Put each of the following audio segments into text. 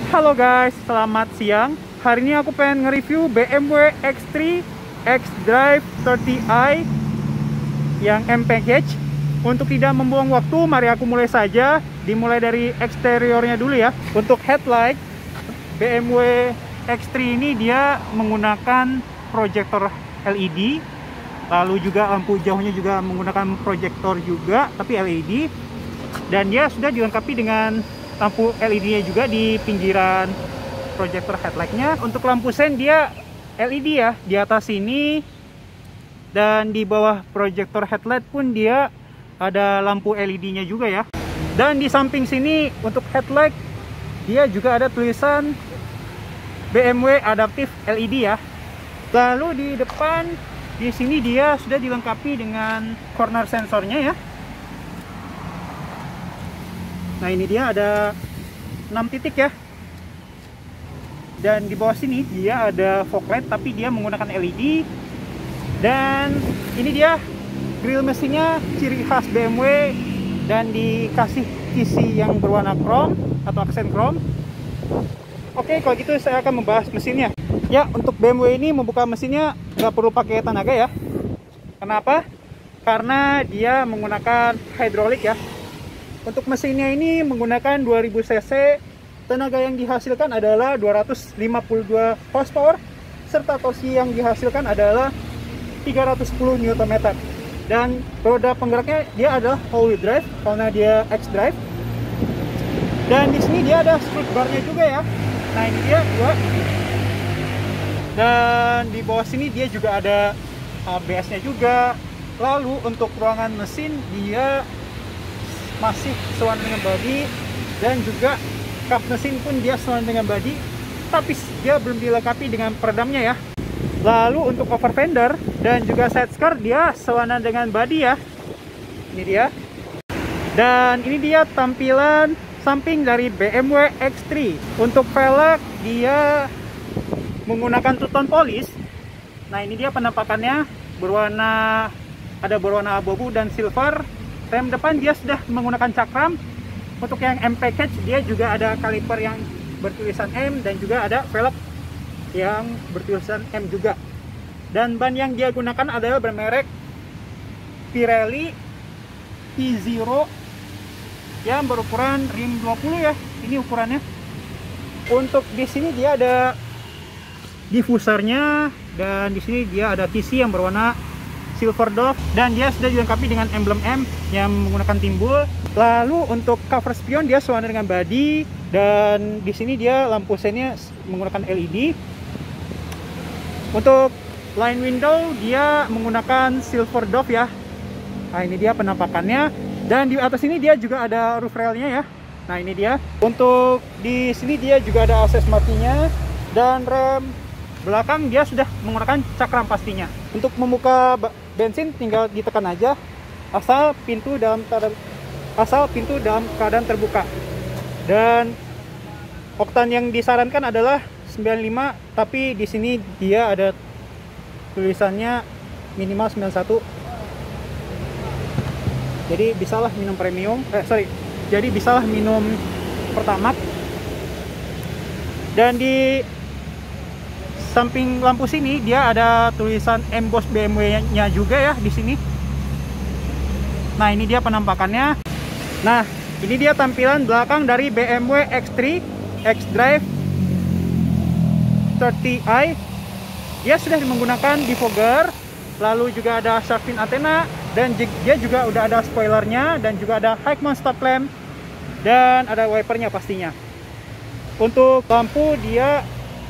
Halo guys, selamat siang. Hari ini aku pengen nge-review BMW X3 xDrive 30i yang M package. Untuk tidak membuang waktu, mari aku mulai saja. Dimulai dari eksteriornya dulu ya. Untuk headlight, BMW X3 ini dia menggunakan proyektor LED. Lalu juga lampu jauhnya juga menggunakan proyektor juga, tapi LED. Dan dia sudah dilengkapi dengan lampu LED-nya juga di pinggiran proyektor headlight-nya. Untuk lampu sen dia LED ya di atas sini, dan di bawah proyektor headlight pun dia ada lampu LED-nya juga ya. Dan di samping sini untuk headlight dia juga ada tulisan BMW Adaptive LED ya. Lalu di depan di sini dia sudah dilengkapi dengan corner sensornya ya. Nah, ini dia ada 6 titik ya. Dan di bawah sini dia ada fog light tapi dia menggunakan LED. Dan ini dia grill mesinnya ciri khas BMW dan dikasih kisi yang berwarna chrome atau aksen chrome. Oke, kalau gitu saya akan membahas mesinnya. Ya, untuk BMW ini membuka mesinnya nggak perlu pakai tenaga ya. Kenapa? Karena dia menggunakan hidrolik ya. Untuk mesinnya ini menggunakan 2000 cc, tenaga yang dihasilkan adalah 252 horsepower, serta torsi yang dihasilkan adalah 310 Nm. Dan roda penggeraknya dia adalah all-wheel drive karena dia xDrive. Dan di sini dia ada strut barnya juga ya. Nah, ini dia dua. Dan di bawah sini dia juga ada ABS-nya juga. Lalu untuk ruangan mesin dia masih sesuai dengan body, dan juga kap mesin pun dia sesuai dengan body, tapi dia belum dilengkapi dengan peredamnya ya. Lalu untuk over fender dan juga side skirt dia sesuai dengan body ya. Ini dia. Dan ini dia tampilan samping dari BMW X3. Untuk velg dia menggunakan two tone polish. Nah, ini dia penampakannya ada berwarna abu-abu dan silver. Rem depan dia sudah menggunakan cakram. Untuk yang M package dia juga ada kaliper yang bertulisan M, dan juga ada velg yang bertulisan M juga. Dan ban yang dia gunakan adalah bermerek Pirelli P0 yang berukuran rim 20 ya. Ini ukurannya. Untuk di sini dia ada diffusernya, dan di sini dia ada kisi yang berwarna silver dove, dan dia sudah dilengkapi dengan emblem M yang menggunakan timbul. Lalu untuk cover spion dia sesuai dengan body, dan di sini dia lampu sennya menggunakan LED. Untuk line window dia menggunakan silver dove ya. Nah, ini dia penampakannya. Dan di atas ini dia juga ada roof railnya ya. Nah, ini dia. Untuk di sini dia juga ada akses matinya, dan rem belakang dia sudah menggunakan cakram pastinya. Untuk membuka bensin tinggal ditekan aja, asal pintu dalam keadaan terbuka. Dan oktan yang disarankan adalah 95, tapi di sini dia ada tulisannya minimal 91. Jadi bisalah minum premium, jadi bisalah minum Pertamax. Dan di samping lampu sini dia ada tulisan emboss BMW-nya juga ya di sini. Nah, ini dia penampakannya. Nah, ini dia tampilan belakang dari BMW X3 xDrive 30i. Dia sudah menggunakan defogger, lalu juga ada shark fin antena, dan dia juga udah ada spoilernya, dan juga ada high mount stop lamp, dan ada wipernya pastinya. Untuk lampu dia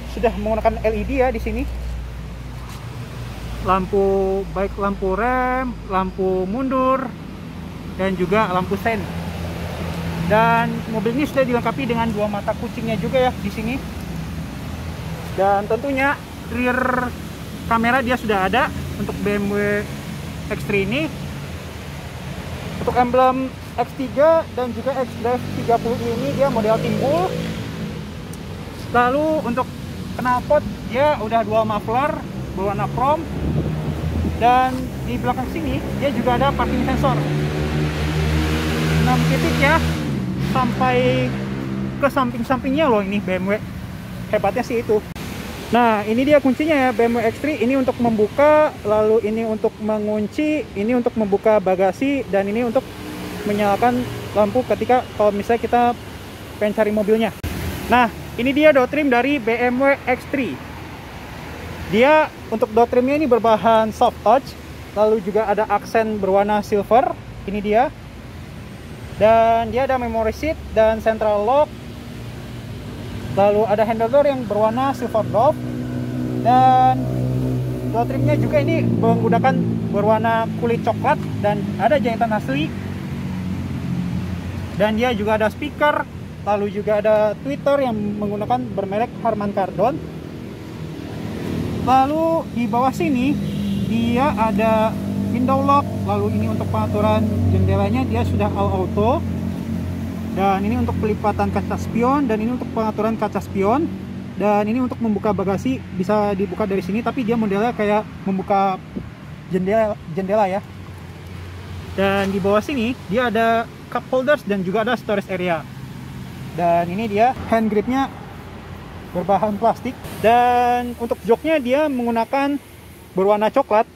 sudah menggunakan LED ya di sini. Baik lampu rem, lampu mundur, dan juga lampu sen. Dan mobil ini sudah dilengkapi dengan dua mata kucingnya juga ya di sini. Dan tentunya rear kamera dia sudah ada untuk BMW X3 ini. Untuk emblem X3 dan juga xDrive 30 ini dia model timbul. Lalu untuk knalpot dia udah dual muffler berwarna chrome, dan di belakang sini dia juga ada parking sensor 6 titik ya, sampai ke samping-sampingnya loh ini BMW. Hebatnya sih itu. Nah, ini dia kuncinya ya, BMW X3. Ini untuk membuka, lalu ini untuk mengunci, ini untuk membuka bagasi, dan ini untuk menyalakan lampu ketika kalau misalnya kita pengen cari mobilnya. Nah, ini dia door trim dari BMW X3. Dia untuk door trimnya ini berbahan soft touch, lalu juga ada aksen berwarna silver. Ini dia. Dan dia ada memory seat dan central lock. Lalu ada handle door yang berwarna silver gold, dan door trimnya juga ini menggunakan berwarna kulit coklat dan ada jahitan asli. Dan dia juga ada speaker, lalu juga ada tweeter yang menggunakan bermerek Harman Kardon. Lalu di bawah sini dia ada window lock, lalu ini untuk pengaturan jendelanya dia sudah all auto. Dan ini untuk pelipatan kaca spion, dan ini untuk pengaturan kaca spion, dan ini untuk membuka bagasi bisa dibuka dari sini, tapi dia modelnya kayak membuka jendela ya. Dan di bawah sini dia ada cup holders dan juga ada storage area. Dan ini dia hand gripnya berbahan plastik, dan untuk joknya dia menggunakan berwarna coklat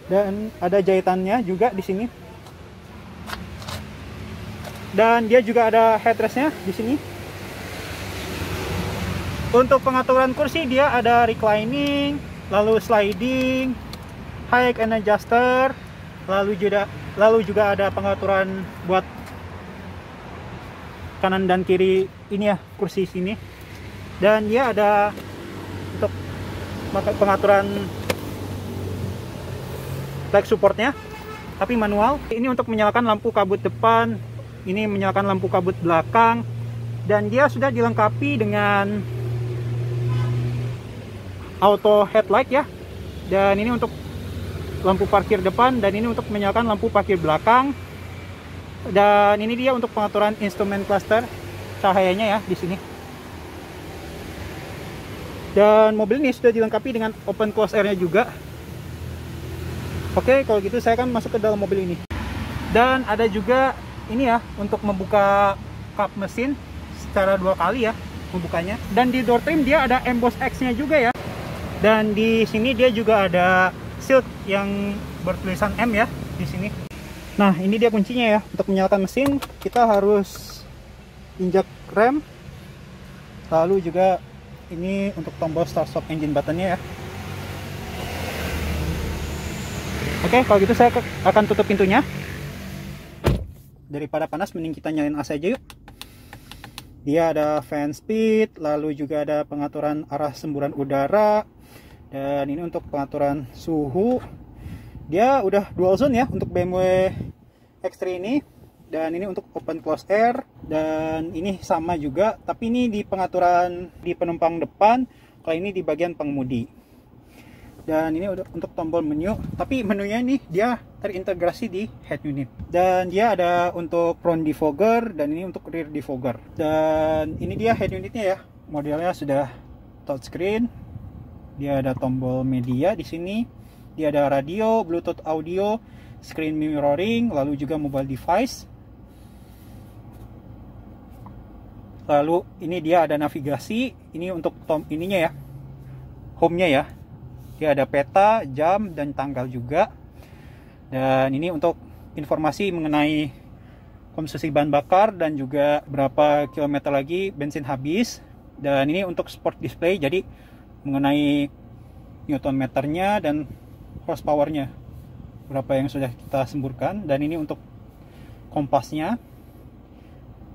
dan ada jahitannya juga di sini. Dan dia juga ada headrestnya di sini. Untuk pengaturan kursi dia ada reclining, lalu sliding, high and adjuster, lalu juga ada pengaturan buat kanan dan kiri ini ya, kursi sini. Dan dia ada untuk pengaturan leg supportnya, tapi manual. Ini untuk menyalakan lampu kabut depan, ini menyalakan lampu kabut belakang, dan dia sudah dilengkapi dengan auto headlight ya. Dan ini untuk lampu parkir depan, dan ini untuk menyalakan lampu parkir belakang. Dan ini dia untuk pengaturan instrumen cluster cahayanya ya di sini. Dan mobil ini sudah dilengkapi dengan open close air-nya juga. Oke, kalau gitu saya akan masuk ke dalam mobil ini. Dan ada juga ini ya untuk membuka kap mesin secara 2 kali ya membukanya. Dan di door trim dia ada emboss X-nya juga ya. Dan di sini dia juga ada shield yang bertulisan M ya di sini. Nah, ini dia kuncinya ya. Untuk menyalakan mesin kita harus injak rem. Lalu juga ini untuk tombol start stop engine buttonnya ya. Oke, kalau gitu saya akan tutup pintunya. Daripada panas mending kita nyalain AC aja yuk. Dia ada fan speed, lalu juga ada pengaturan arah semburan udara, dan ini untuk pengaturan suhu. Dia udah dual zone ya untuk BMW X3 ini. Dan ini untuk open close air, dan ini sama juga, tapi ini di pengaturan di penumpang depan, kalau ini di bagian pengemudi. Dan ini udah untuk tombol menu, tapi menunya ini dia terintegrasi di head unit. Dan dia ada untuk front defogger, dan ini untuk rear defogger. Dan ini dia head unitnya ya, modelnya sudah touchscreen. Dia ada tombol media di sini. Dia ada radio, Bluetooth audio, screen mirroring, lalu juga mobile device. Lalu ini dia ada navigasi. Ini untuk ininya ya, home-nya ya. Dia ada peta, jam, dan tanggal juga. Dan ini untuk informasi mengenai konsumsi bahan bakar dan juga berapa kilometer lagi bensin habis. Dan ini untuk sport display, jadi mengenai newton meternya dan horsepowernya berapa yang sudah kita semburkan. Dan ini untuk kompasnya.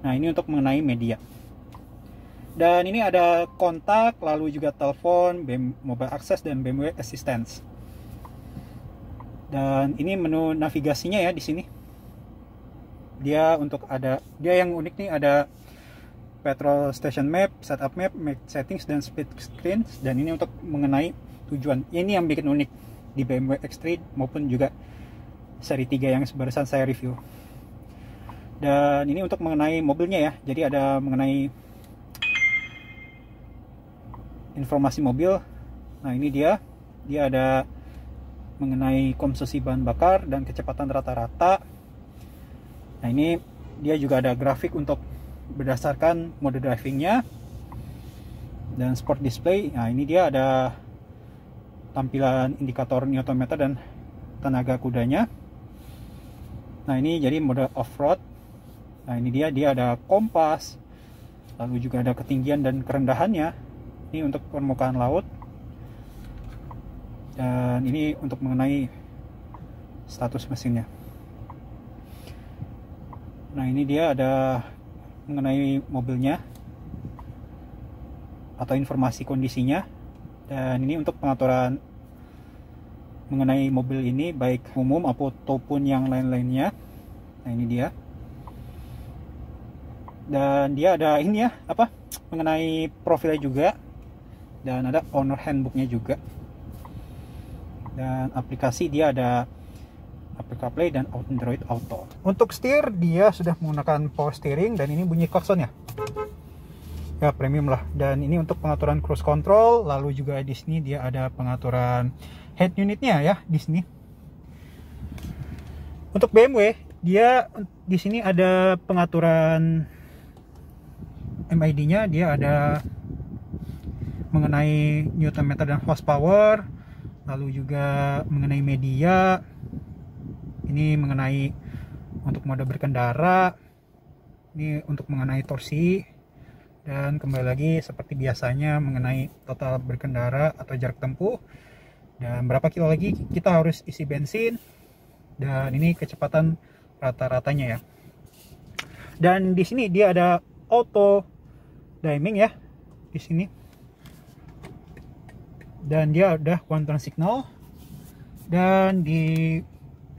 Nah, ini untuk mengenai media. Dan ini ada kontak, lalu juga telepon, mobile access, dan BMW Assistance. Dan ini menu navigasinya ya di sini. Dia yang unik nih, ada petrol station map, setup map, make settings, dan speed screen. Dan ini untuk mengenai tujuan. Ini yang bikin unik di BMW X3 maupun juga seri 3 yang barusan saya review. Dan ini untuk mengenai mobilnya ya. Jadi ada mengenai informasi mobil. Nah, ini dia ada mengenai konsumsi bahan bakar dan kecepatan rata-rata. Nah, ini dia juga ada grafik untuk berdasarkan mode drivingnya. Dan sport display, nah ini dia ada tampilan indikator newtonmeter dan tenaga kudanya. Nah ini jadi mode off-road. Nah ini dia ada kompas, lalu juga ada ketinggian dan kerendahannya. Ini untuk permukaan laut, dan ini untuk mengenai status mesinnya. Nah ini dia ada mengenai mobilnya atau informasi kondisinya, dan ini untuk pengaturan mengenai mobil ini baik umum ataupun yang lain-lainnya. Nah ini dia, dan dia ada ini ya, apa, mengenai profilnya juga, dan ada owner handbooknya juga. Dan aplikasi dia ada Apple CarPlay dan Android Auto. Untuk setir dia sudah menggunakan power steering, dan ini bunyi klakson ya premium lah. Dan ini untuk pengaturan cruise control, lalu juga di sini dia ada pengaturan head unitnya ya di sini. Untuk BMW dia di sini ada pengaturan MID-nya, dia ada mengenai newtonmeter dan horsepower, lalu juga mengenai media, ini mengenai untuk mode berkendara, ini untuk mengenai torsi, dan kembali lagi seperti biasanya mengenai total berkendara atau jarak tempuh, dan berapa kilo lagi kita harus isi bensin, dan ini kecepatan rata-ratanya ya. Dan di sini dia ada auto dimming ya di sini, dan dia ada one turn signal, dan di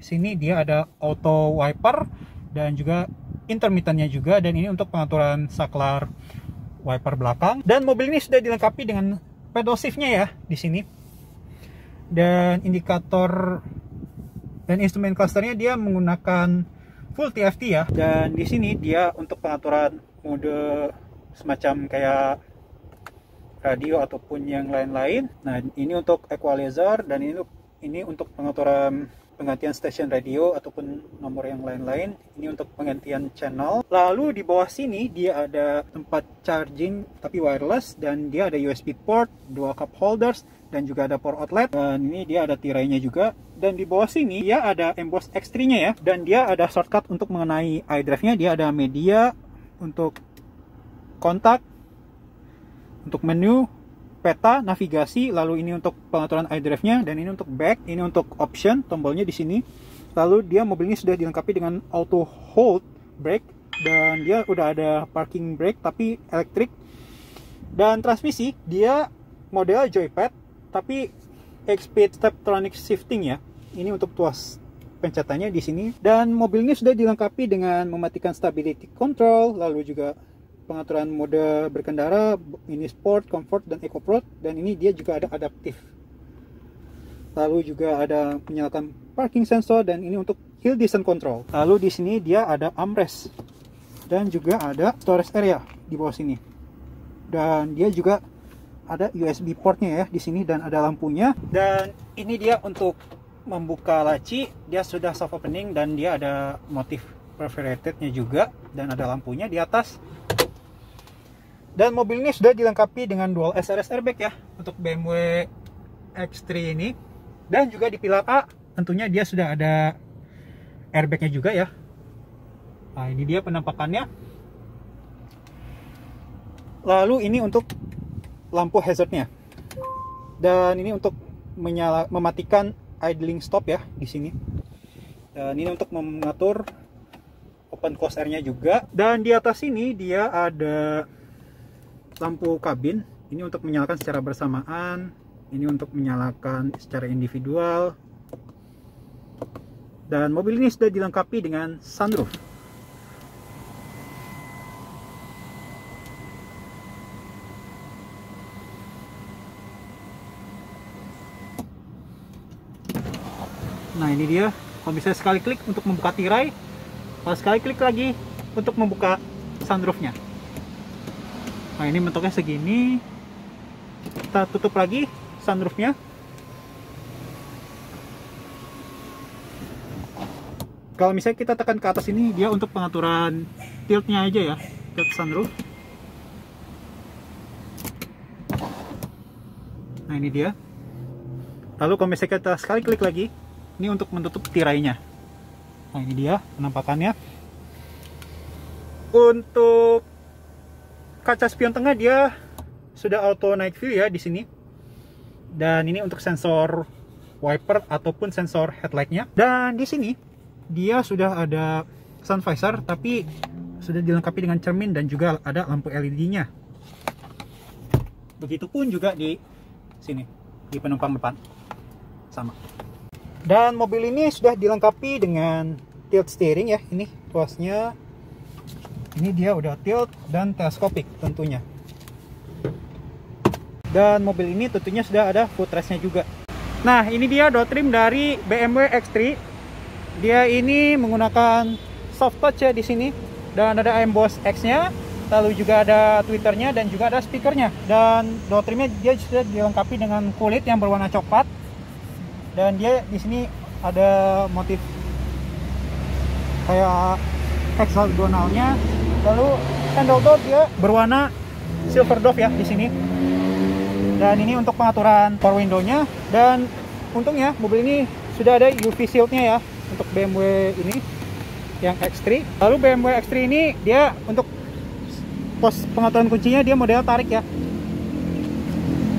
sini dia ada auto wiper dan juga intermittennya juga, dan ini untuk pengaturan saklar wiper belakang. Dan mobil ini sudah dilengkapi dengan pedal shiftnya ya di sini, dan indikator dan instrumen clusternya dia menggunakan full TFT ya. Dan di sini dia untuk pengaturan mode semacam kayak radio ataupun yang lain-lain. Nah ini untuk equalizer, dan ini untuk pengaturan penggantian station radio ataupun nomor yang lain-lain. Ini untuk penggantian channel. Lalu di bawah sini dia ada tempat charging tapi wireless, dan dia ada USB port, dual cup holders, dan juga ada power outlet. Dan ini dia ada tirainya juga. Dan di bawah sini dia ada emboss X3 nya ya, dan dia ada shortcut untuk mengenai iDrive-nya. Dia ada media, untuk kontak, untuk menu, peta, navigasi, lalu ini untuk pengaturan iDrive-nya, dan ini untuk back, ini untuk option, tombolnya di sini. Lalu dia mobil ini sudah dilengkapi dengan auto hold brake, dan dia udah ada parking brake tapi elektrik. Dan transmisi dia model joypad tapi 8-speed steptronic shifting ya. Ini untuk tuas pencetannya di sini. Dan mobil ini sudah dilengkapi dengan mematikan stability control, lalu juga pengaturan mode berkendara, ini sport, comfort, dan eco-pro, dan ini dia juga ada adaptif. Lalu juga ada menyalakan parking sensor, dan ini untuk hill descent control. Lalu di sini dia ada armrest, dan juga ada storage area di bawah sini. Dan dia juga ada USB portnya ya di sini, dan ada lampunya. Dan ini dia untuk membuka laci, dia sudah soft opening, dan dia ada motif perforatednya juga, dan ada lampunya di atas. Dan mobil ini sudah dilengkapi dengan dual SRS airbag ya untuk BMW X3 ini. Dan juga di pilar A tentunya dia sudah ada airbagnya juga ya. Nah ini dia penampakannya. Lalu ini untuk lampu hazardnya, dan ini untuk mematikan idling stop ya di sini. Dan ini untuk mengatur open close air-nya juga. Dan di atas ini dia ada lampu kabin, ini untuk menyalakan secara bersamaan, ini untuk menyalakan secara individual. Dan mobil ini sudah dilengkapi dengan sunroof. Nah ini dia, kalau bisa sekali klik untuk membuka tirai, kalau sekali klik lagi untuk membuka sunroofnya. Nah ini bentuknya segini. Kita tutup lagi sunroofnya. Kalau misalnya kita tekan ke atas ini, dia untuk pengaturan tiltnya aja ya. tilt sunroof. Nah ini dia. Lalu kalau misalnya kita sekali klik lagi, ini untuk menutup tirainya. Nah ini dia penampakannya. Untuk kaca spion tengah dia sudah auto night view ya di sini. Dan ini untuk sensor wiper ataupun sensor headlightnya. Dan di sini dia sudah ada sun visor, tapi sudah dilengkapi dengan cermin dan juga ada lampu LED-nya. Begitupun juga di sini di penumpang depan sama. Dan mobil ini sudah dilengkapi dengan tilt steering ya. Ini tuasnya. Ini dia udah tilt dan teleskopik tentunya. Dan mobil ini tentunya sudah ada footrestnya juga. Nah ini dia door trim dari BMW X3. Dia ini menggunakan soft touch ya di sini. Dan ada emboss X-nya. Lalu juga ada tweeternya dan juga ada speakernya. Dan door trimnya dia sudah dilengkapi dengan kulit yang berwarna coklat. Dan dia di sini ada motif kayak hexagonalnya. Lalu handle door dia berwarna silver dove ya di sini. Dan ini untuk pengaturan power window-nya. Dan untungnya mobil ini sudah ada UV shield-nya ya untuk BMW ini yang X3. Lalu BMW X3 ini dia untuk pos pengaturan kuncinya dia model tarik ya.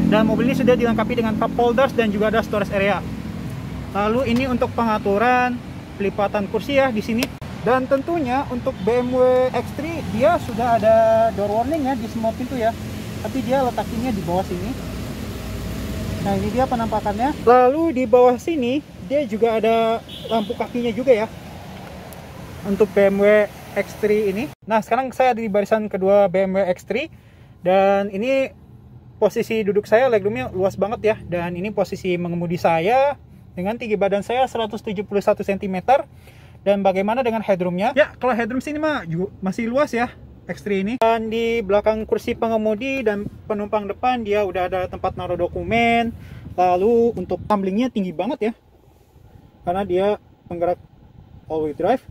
Dan mobil ini sudah dilengkapi dengan cup holders dan juga ada storage area. Lalu ini untuk pengaturan pelipatan kursi ya di sini. Dan tentunya untuk BMW X3 dia sudah ada door warning ya di semua pintu ya. Tapi dia letaknya di bawah sini. Nah ini dia penampakannya. Lalu di bawah sini dia juga ada lampu kakinya juga ya untuk BMW X3 ini. Nah sekarang saya di barisan kedua BMW X3. Dan ini posisi duduk saya legroomnya luas banget ya. Dan ini posisi mengemudi saya dengan tinggi badan saya 171 cm. Dan bagaimana dengan headroomnya? Ya kalau headroom sini mah juga masih luas ya X3 ini. Dan di belakang kursi pengemudi dan penumpang depan dia udah ada tempat naruh dokumen. Lalu untuk tumblingnya tinggi banget ya, karena dia penggerak all wheel drive.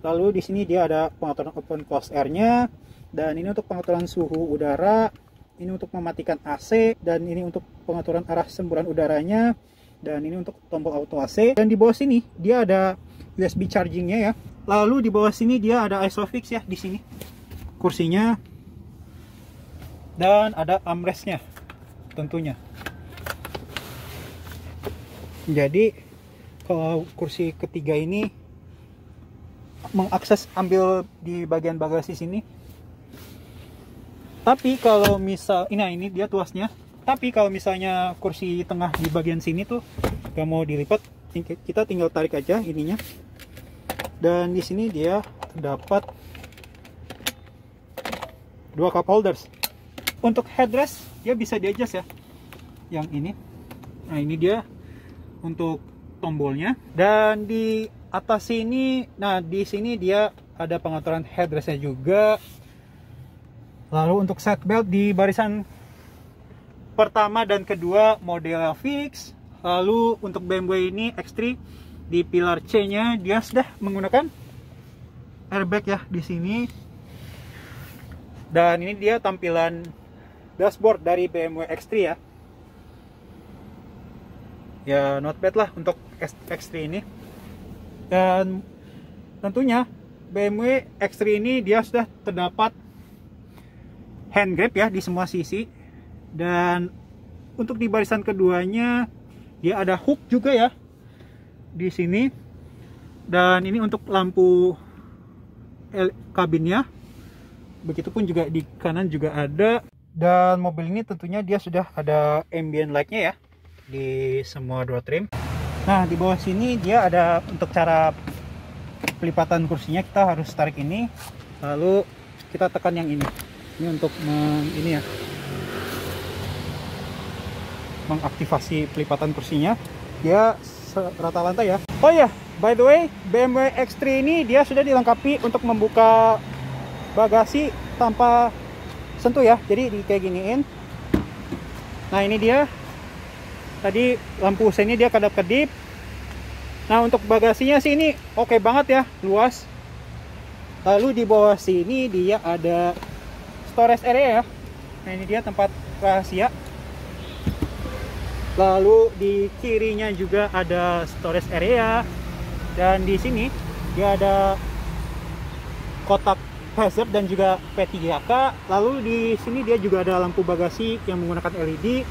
Lalu di sini dia ada pengaturan open close air-nya. Dan ini untuk pengaturan suhu udara. Ini untuk mematikan AC. Dan ini untuk pengaturan arah semburan udaranya. Dan ini untuk tombol auto AC. Dan di bawah sini dia ada USB chargingnya ya. Lalu di bawah sini dia ada ISOFIX ya di sini kursinya. Dan ada armrestnya tentunya. Jadi kalau kursi ketiga ini mengakses ambil di bagian bagasi sini. Tapi kalau misal ini dia tuasnya. Tapi kalau misalnya kursi tengah di bagian sini tuh gak mau dilipat, kita tinggal tarik aja ininya. Dan di sini dia terdapat dua cup holders. Untuk headrest dia bisa di adjust ya. Yang ini. Nah ini dia untuk tombolnya. Dan di atas sini, nah di sini dia ada pengaturan headrestnya juga. Lalu untuk seat belt di barisan pertama dan kedua model fix. Lalu untuk BMW ini X3 di pilar C-nya dia sudah menggunakan airbag ya di sini. Dan ini dia tampilan dashboard dari BMW X3 ya. Ya not bad lah untuk X3 ini. Dan tentunya BMW X3 ini dia sudah terdapat hand grip ya di semua sisi. Dan untuk di barisan keduanya dia ada hook juga ya di sini. Dan ini untuk lampu kabinnya. Begitupun juga di kanan juga ada. Dan mobil ini tentunya dia sudah ada ambient light-nya ya di semua door trim. Nah di bawah sini dia ada untuk cara pelipatan kursinya. Kita harus tarik ini, lalu kita tekan yang ini. Ini untuk ini ya, mengaktifasi pelipatan kursinya. Dia rata lantai ya. Oh ya, by the way, BMW X3 ini dia sudah dilengkapi untuk membuka bagasi tanpa sentuh ya. Jadi di kayak giniin. Nah ini dia. Tadi lampu seni dia kedap-kedip. Nah untuk bagasinya sih ini oke banget ya, luas. Lalu di bawah sini dia ada storage area ya. Nah, ini dia tempat rahasia. Lalu di kirinya juga ada storage area, dan di sini dia ada kotak hazard dan juga P3K. Lalu di sini dia juga ada lampu bagasi yang menggunakan LED,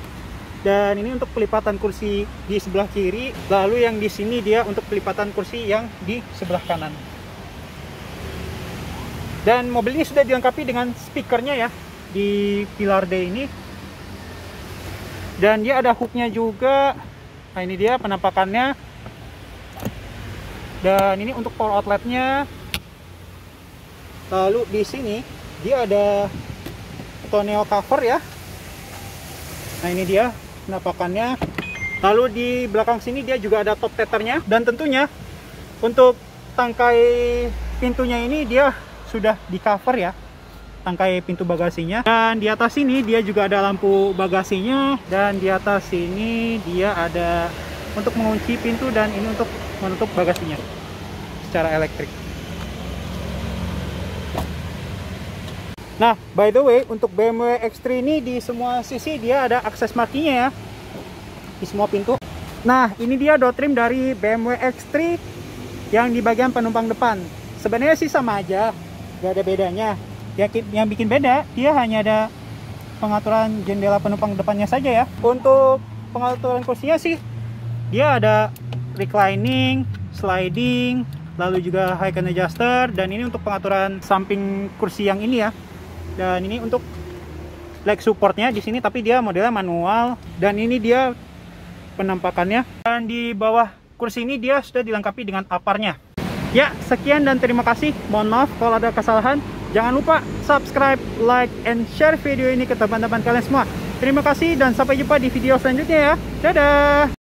dan ini untuk pelipatan kursi di sebelah kiri. Lalu yang di sini dia untuk pelipatan kursi yang di sebelah kanan. Dan mobil ini sudah dilengkapi dengan speakernya ya di pilar D ini. Dan dia ada hooknya juga. Nah, ini dia penampakannya. Dan ini untuk power outletnya. Lalu di sini dia ada tonneau cover ya. Nah, ini dia penampakannya. Lalu di belakang sini dia juga ada top tethernya. Dan tentunya untuk tangkai pintunya ini dia sudah di cover ya, tangkai pintu bagasinya. Dan di atas sini dia juga ada lampu bagasinya, dan di atas sini dia ada untuk mengunci pintu, dan ini untuk menutup bagasinya secara elektrik. Nah, by the way, untuk BMW X3 ini di semua sisi dia ada akses markingnya ya, di semua pintu. Nah, ini dia door trim dari BMW X3 yang di bagian penumpang depan. Sebenarnya sih sama aja, gak ada bedanya. Yang bikin beda, dia hanya ada pengaturan jendela penumpang depannya saja ya. Untuk pengaturan kursinya sih, dia ada reclining, sliding, lalu juga high and adjuster, dan ini untuk pengaturan samping kursi yang ini ya. Dan ini untuk leg supportnya di sini, tapi dia modelnya manual. Dan ini dia penampakannya. Dan di bawah kursi ini dia sudah dilengkapi dengan aparnya. Ya, sekian dan terima kasih. Mohon maaf kalau ada kesalahan. Jangan lupa subscribe, like, and share video ini ke teman-teman kalian semua. Terima kasih dan sampai jumpa di video selanjutnya ya. Dadah!